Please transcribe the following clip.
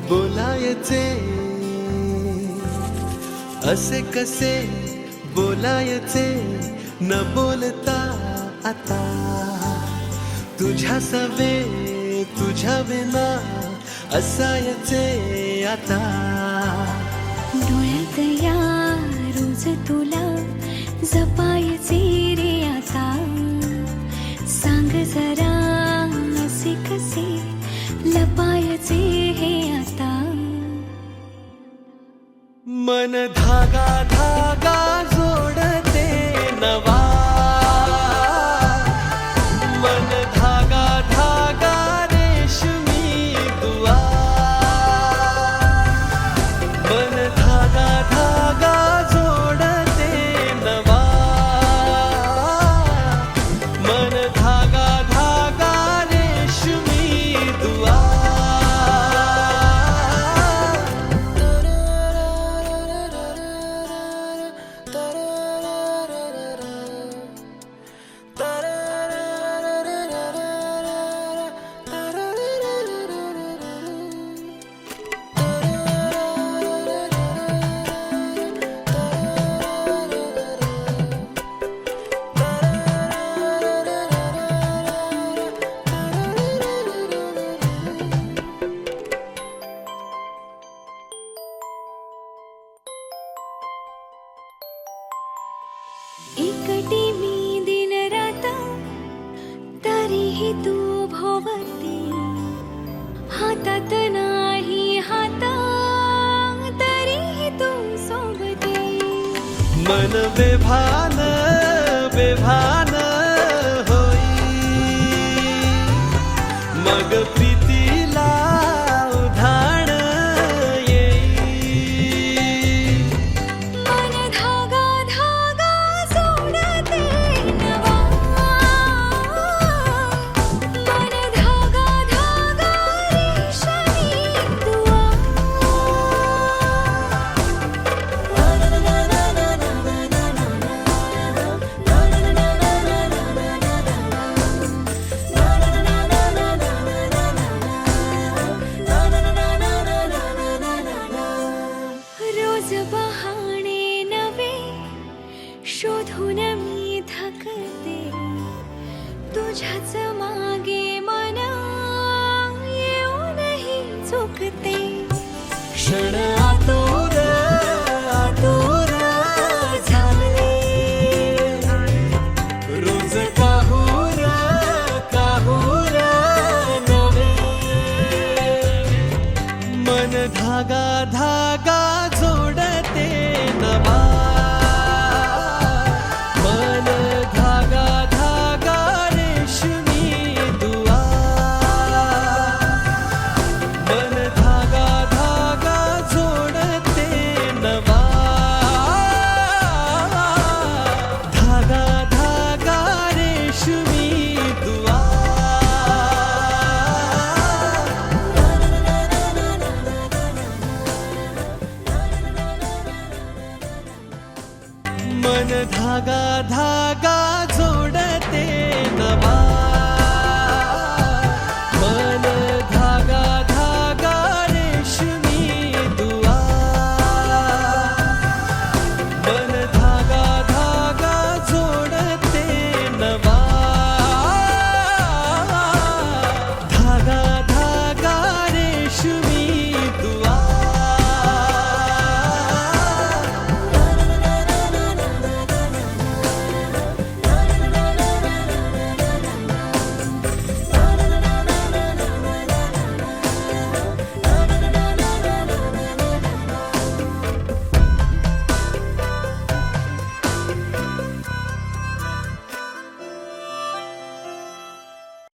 बोलायचे असे कसे बोलायचे न बोलता आता तुझ्या सवे तुझ्या विना असायचे आता डोळ्यात या रोज तुला जपायचे रे आता सांग जरा असे कसे लपायचे हे आता मन धागा धागा जोडते नवा मन धागा धागा रेशमी दुआ मन धागा धागा जोडते नवा मन धागा धागा रेशमी दुआ एकटी मी दिन रात तरीही तू भोवती हातात नाही हात तरीही तू सोबती मन बेभान बेभान होई मग प्रीतीला उधाण येई मन धागा धागा जोडते नवा मन धागा धागा रेशमी दुआ रोज बहाणे नवे शोधून मी थकते तुझ्याच मागे मन येऊनही चुकते क्षण आतुर आतुर झाले रोज काहूर काहूर नवे मन धागा धागा जोडते नवा मन धागा धागा रेशमी दुआ मन धागा धागा जोडते नवा धागा धागा रेशमी दुआ मन धागा धागा